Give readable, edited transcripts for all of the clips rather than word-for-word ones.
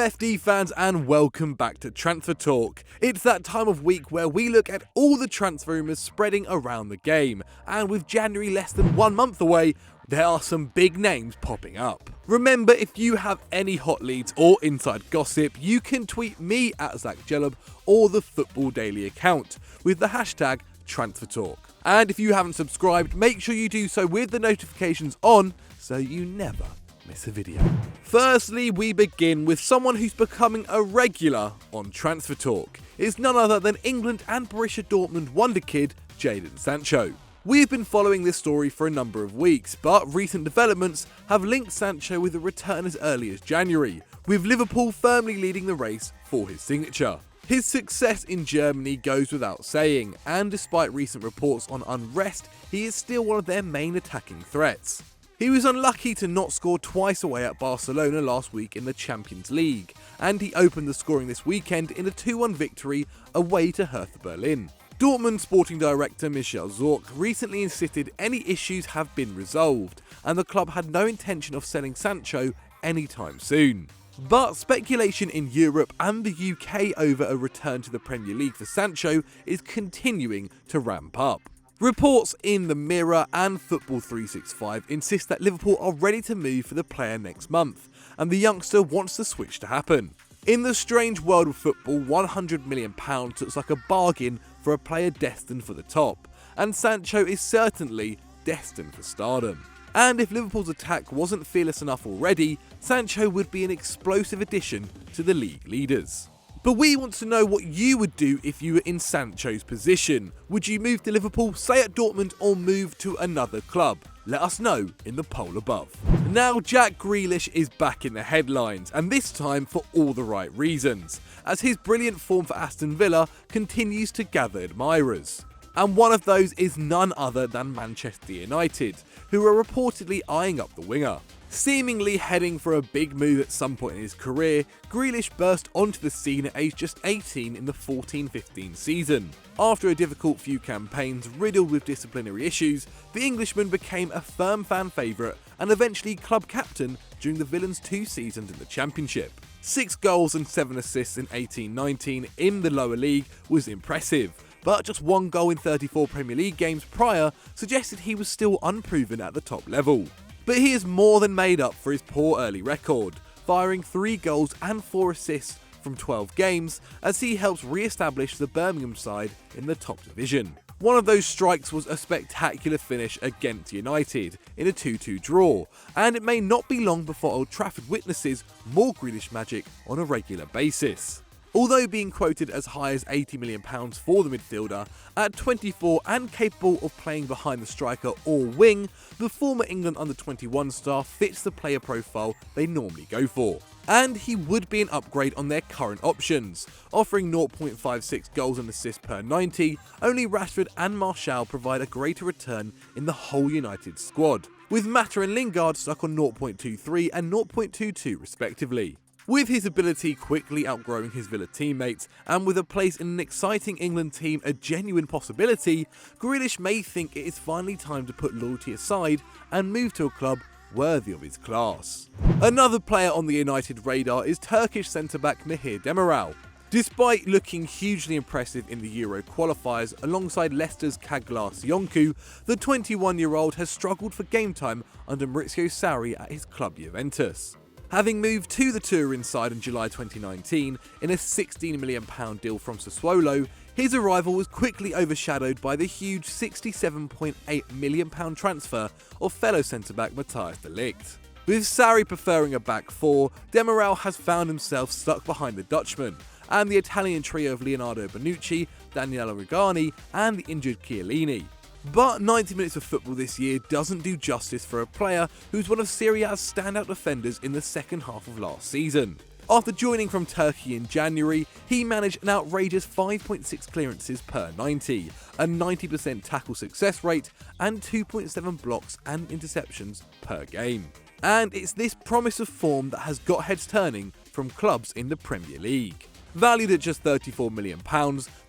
FD fans, and welcome back to Transfer Talk. It's that time of week where we look at all the transfer rumours spreading around the game, and with January less than 1 month away, there are some big names popping up. Remember, if you have any hot leads or inside gossip, you can tweet me at ZachJellab or the Football Daily account with the hashtag TransferTalk. And if you haven't subscribed, make sure you do so with the notifications on so you never miss a video. Firstly, we begin with someone who's becoming a regular on Transfer Talk. It's none other than England and Borussia Dortmund wonderkid Jadon Sancho. We've been following this story for a number of weeks, but recent developments have linked Sancho with a return as early as January, with Liverpool firmly leading the race for his signature. His success in Germany goes without saying, and despite recent reports on unrest, he is still one of their main attacking threats. He was unlucky to not score twice away at Barcelona last week in the Champions League, and he opened the scoring this weekend in a 2-1 victory away to Hertha Berlin. Dortmund sporting director Michael Zorc recently insisted any issues have been resolved, and the club had no intention of selling Sancho anytime soon. But speculation in Europe and the UK over a return to the Premier League for Sancho is continuing to ramp up. Reports in the Mirror and Football 365 insist that Liverpool are ready to move for the player next month, and the youngster wants the switch to happen. In the strange world of football, £100 million looks like a bargain for a player destined for the top, and Sancho is certainly destined for stardom. And if Liverpool's attack wasn't fearless enough already, Sancho would be an explosive addition to the league leaders. But we want to know what you would do if you were in Sancho's position. Would you move to Liverpool, stay at Dortmund, or move to another club? Let us know in the poll above. Now Jack Grealish is back in the headlines, and this time for all the right reasons, as his brilliant form for Aston Villa continues to gather admirers. And one of those is none other than Manchester United, who are reportedly eyeing up the winger. Seemingly heading for a big move at some point in his career, Grealish burst onto the scene at age just 18 in the 14-15 season. After a difficult few campaigns riddled with disciplinary issues, the Englishman became a firm fan favourite and eventually club captain during the Villains' 2 seasons in the Championship. 6 goals and 7 assists in 18-19 in the lower league was impressive, but just 1 goal in 34 Premier League games prior suggested he was still unproven at the top level. But he has more than made up for his poor early record, firing 3 goals and 4 assists from 12 games as he helps re-establish the Birmingham side in the top division. One of those strikes was a spectacular finish against United in a 2-2 draw, and it may not be long before Old Trafford witnesses more Grealish magic on a regular basis. Although being quoted as high as £80 million for the midfielder, at 24 and capable of playing behind the striker or wing, the former England under-21 star fits the player profile they normally go for. And he would be an upgrade on their current options, offering 0.56 goals and assists per 90, only Rashford and Martial provide a greater return in the whole United squad, with Mata and Lingard stuck on 0.23 and 0.22 respectively. With his ability quickly outgrowing his Villa teammates, and with a place in an exciting England team a genuine possibility, Grealish may think it is finally time to put loyalty aside and move to a club worthy of his class. Another player on the United radar is Turkish centre-back Mihir Demirel. Despite looking hugely impressive in the Euro qualifiers alongside Leicester's Caglar Sionku, the 21-year-old has struggled for game time under Maurizio Sarri at his club Juventus. Having moved to the Turin side in July 2019 in a £16 million deal from Sassuolo, his arrival was quickly overshadowed by the huge £67.8 million transfer of fellow centre-back Matthijs de Ligt. With Sarri preferring a back four, Demirel has found himself stuck behind the Dutchman, and the Italian trio of Leonardo Bonucci, Daniele Rugani and the injured Chiellini. But 90 minutes of football this year doesn't do justice for a player who's one of Serie A's standout defenders in the second half of last season. After joining from Turkey in January, he managed an outrageous 5.6 clearances per 90, a 90% tackle success rate, and 2.7 blocks and interceptions per game. And it's this promise of form that has got heads turning from clubs in the Premier League. Valued at just £34 million,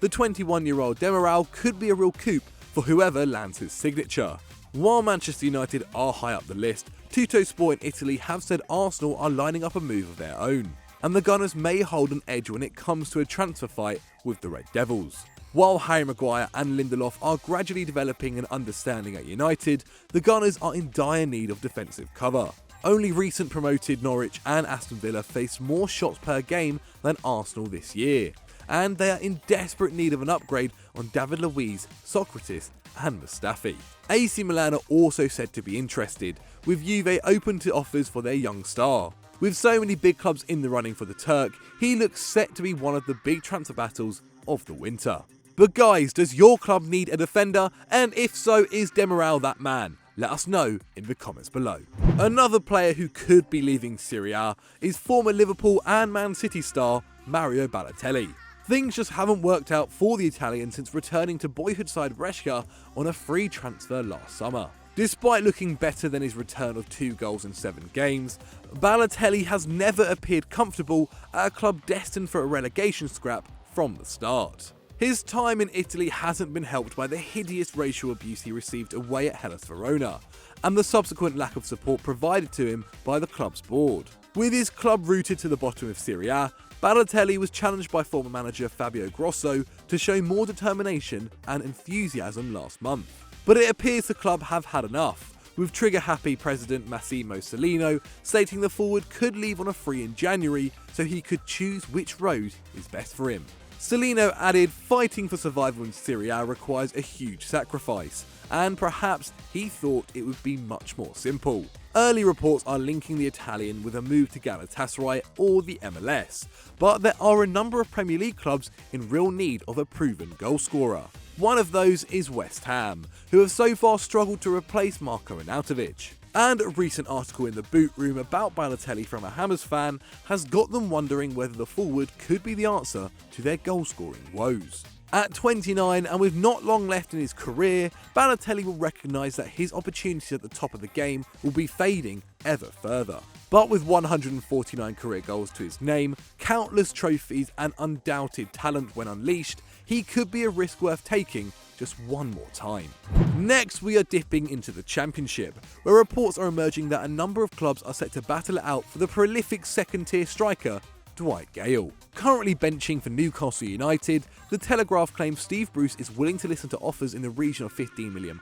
the 21-year-old Demirel could be a real coup for whoever lands his signature. While Manchester United are high up the list, Tuttosport in Italy have said Arsenal are lining up a move of their own. and the Gunners may hold an edge when it comes to a transfer fight with the Red Devils. While Harry Maguire and Lindelof are gradually developing an understanding at United, the Gunners are in dire need of defensive cover. Only recent promoted Norwich and Aston Villa faced more shots per game than Arsenal this year, and they are in desperate need of an upgrade on David Luiz, Socrates and Mustafi. AC Milan are also said to be interested, with Juve open to offers for their young star. With so many big clubs in the running for the Turk, he looks set to be one of the big transfer battles of the winter. But guys, does your club need a defender? And if so, is Demirel that man? Let us know in the comments below. Another player who could be leaving Serie A is former Liverpool and Man City star Mario Balotelli. Things just haven't worked out for the Italian since returning to boyhood side Brescia on a free transfer last summer. Despite looking better than his return of 2 goals in 7 games, Balotelli has never appeared comfortable at a club destined for a relegation scrap from the start. His time in Italy hasn't been helped by the hideous racial abuse he received away at Hellas Verona, and the subsequent lack of support provided to him by the club's board. With his club rooted to the bottom of Serie A, Balotelli was challenged by former manager Fabio Grosso to show more determination and enthusiasm last month. But it appears the club have had enough, with trigger-happy president Massimo Cellino stating the forward could leave on a free in January so he could choose which road is best for him. Cellino added, fighting for survival in Serie A requires a huge sacrifice, and perhaps he thought it would be much more simple. Early reports are linking the Italian with a move to Galatasaray or the MLS, but there are a number of Premier League clubs in real need of a proven goalscorer. One of those is West Ham, who have so far struggled to replace Marko Arnautovic. And a recent article in the Boot Room about Balotelli from a Hammers fan has got them wondering whether the forward could be the answer to their goal-scoring woes. At 29 and with not long left in his career, Balotelli will recognise that his opportunities at the top of the game will be fading ever further. But with 149 career goals to his name, countless trophies and undoubted talent when unleashed, he could be a risk worth taking just one more time. Next, we are dipping into the Championship, where reports are emerging that a number of clubs are set to battle it out for the prolific second-tier striker, Dwight Gayle. Currently benching for Newcastle United, the Telegraph claims Steve Bruce is willing to listen to offers in the region of £15 million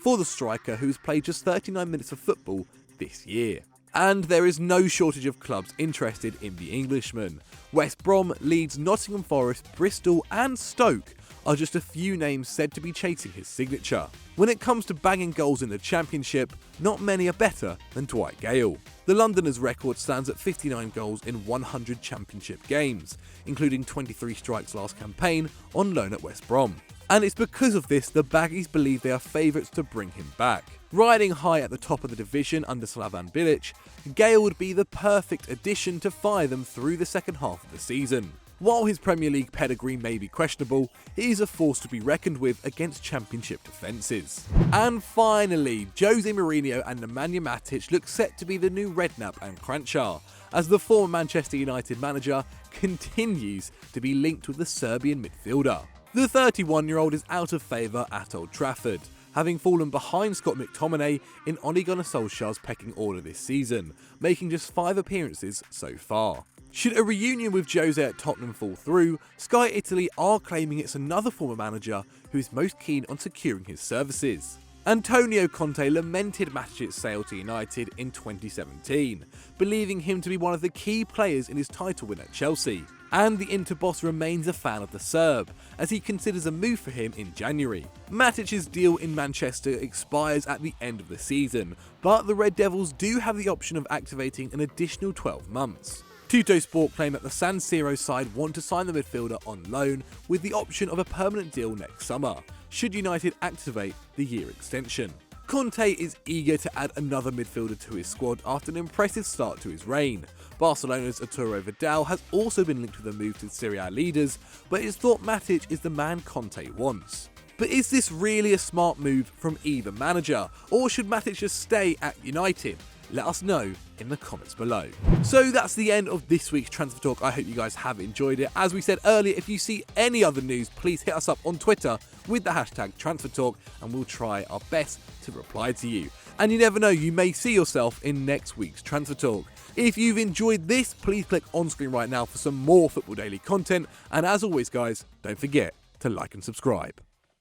for the striker who has played just 39 minutes of football this year. And there is no shortage of clubs interested in the Englishman. West Brom, Leeds, Nottingham Forest, Bristol and Stoke are just a few names said to be chasing his signature. When it comes to banging goals in the Championship, not many are better than Dwight Gayle. The Londoner's record stands at 59 goals in 100 Championship games, including 23 strikes last campaign on loan at West Brom. And it's because of this the Baggies believe they are favourites to bring him back. Riding high at the top of the division under Slavan Bilic, Gayle would be the perfect addition to fire them through the second half of the season. While his Premier League pedigree may be questionable, he is a force to be reckoned with against Championship defences. And finally, Jose Mourinho and Nemanja Matich look set to be the new Redknapp and Kranjčar, as the former Manchester United manager continues to be linked with the Serbian midfielder. The 31-year-old is out of favour at Old Trafford, having fallen behind Scott McTominay in Ole Gunnar Solskjaer's pecking order this season, making just 5 appearances so far. Should a reunion with Jose at Tottenham fall through, Sky Italy are claiming it's another former manager who is most keen on securing his services. Antonio Conte lamented Matich's sale to United in 2017, believing him to be one of the key players in his title win at Chelsea. And the Inter boss remains a fan of the Serb, as he considers a move for him in January. Matich's deal in Manchester expires at the end of the season, but the Red Devils do have the option of activating an additional 12 months. Tuttosport claim that the San Siro side want to sign the midfielder on loan with the option of a permanent deal next summer, should United activate the year extension. Conte is eager to add another midfielder to his squad after an impressive start to his reign. Barcelona's Arturo Vidal has also been linked with a move to the Serie A leaders, but it's thought Matich is the man Conte wants. But is this really a smart move from either manager, or should Matich just stay at United? Let us know in the comments below. So that's the end of this week's Transfer Talk. I hope you guys have enjoyed it. As we said earlier, if you see any other news, please hit us up on Twitter with the hashtag Transfer Talk, and we'll try our best to reply to you. and you never know, you may see yourself in next week's Transfer Talk. If you've enjoyed this, please click on screen right now for some more Football Daily content, and as always guys, don't forget to like and subscribe.